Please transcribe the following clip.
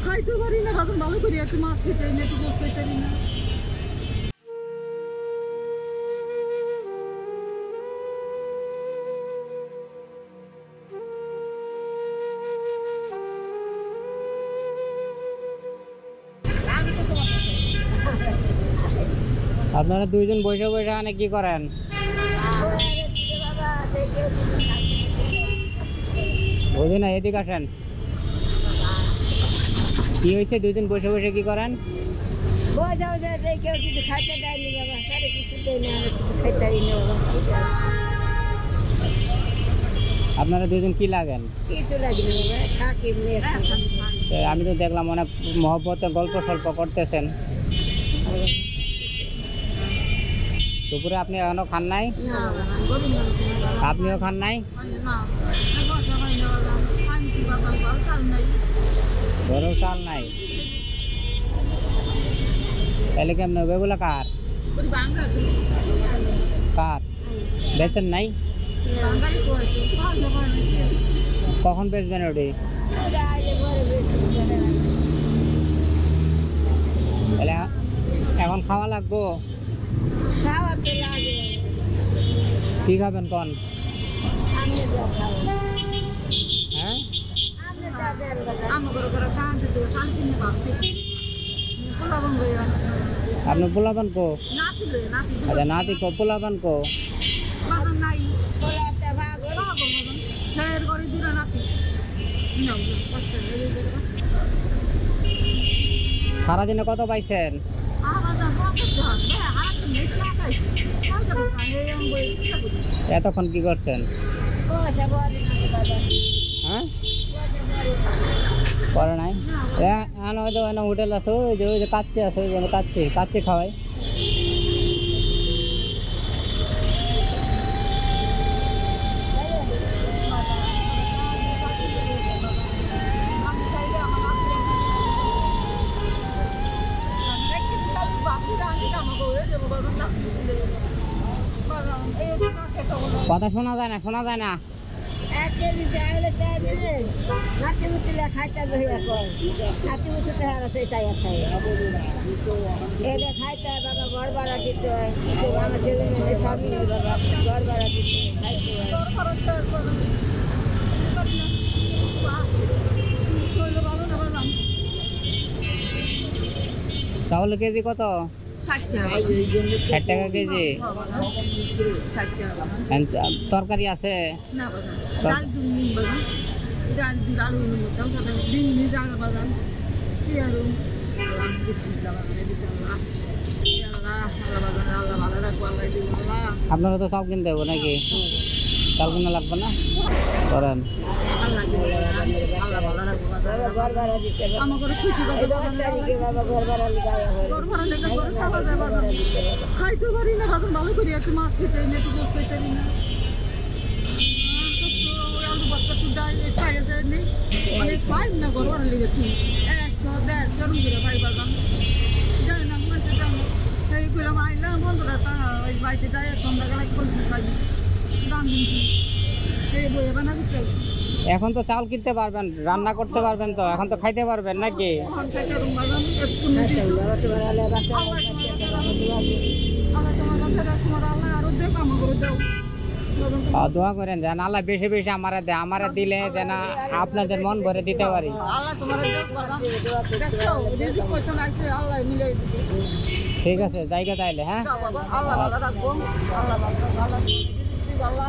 খাইতে পারি না বাজার ভালো করে একটু মাছ খেতে না একটু গোস খাইতে পারি না। আপনারা দুইজন বসে বসে এখানে কি করেন? বুঝি না, এদিকে আসেন। কি হয়েছে? দুইজন বসে বসে কি করেন? কেউ কিছু খাইতে দেয়নি বাবা, কিছু দেয়নি, খাইতে দেয়নি বাবা। আপনারা দুজন কি লাগেন? কিছু লাগেনি বাবা, থাকি। আমি তো দেখলাম অনেক মহব্বতে গল্প সল্প করতেছেন। দুপুরে আপনি এখনো খান নাই? আপনিও খান নাই? ঘরেও চাল নাই? তাহলে কেমন হবে? এগুলো কার? কার? বেচেন নাই? কখন বেচবেন ওটি? তাহলে এখন খাওয়া লাগবো? কি খাবেন কন? হ্যাঁ, আপনি পোলাপান কো? আচ্ছা, নাতি কো, পোলাপান কো? সারাদিনে কত পাইছেন? এতক্ষণ কি করছেন? হ্যাঁ, করে নাই? হয়তো হোটেল আছে, ওই যে কাচ্চি আছে, ওই যে কাচ্চি খাওয়াই। কথা শোনা যায় না, শোনা যায় না। এক কেজি চাইলে নাতি মুতিলে খাইতে রহিয়া কর, নাতি মুতিতে হারা সেই চাই এটা খাইতে হয় বাবা, ঘর ভাড়া দিতে হয়, কি করবো আমার ছেলে মেয়ে সবই নেই বাবা, ঘর ভাড়া দিতে হয়, খাইতে হয়। চাউল কেজি কত? 60 টাকা কেজি। তরকারি আছে? আপনারা তো চাল কিনতে দেবো নাকি? চাল কিনা লাগবে না? করেন। খাইতে পারি না বাজার ভালো করে একটু মাছ খেতে না একটু গোস খাইতে পারি না। আলু বাচ্চা একটু ডাল খাই নেই অনেক খাই না, ঘর ভাড়া লেগে 100-150 করে ভাই বাজান যায় না, মনে যাবো সেই করে আইলাম বন্ধুরা ওই বাড়িতে যাই সন্ধ্যাবেলায় কলকি খাই দাম দিন এই বইয়ে বানা দিতে। এখন তো চাল কিনতে পারবেন, রান্না করতে পারবেন, তো এখন তো খাইতে পারবেন নাকি? দোয়া করেন যেন আল্লাহ বেশি বেশি আমারে দেয়, আমারে দিলে যেন আপনাদের মন ভরে দিতে পারি। ঠিক আছে, জায়গা তাইলে। হ্যাঁ।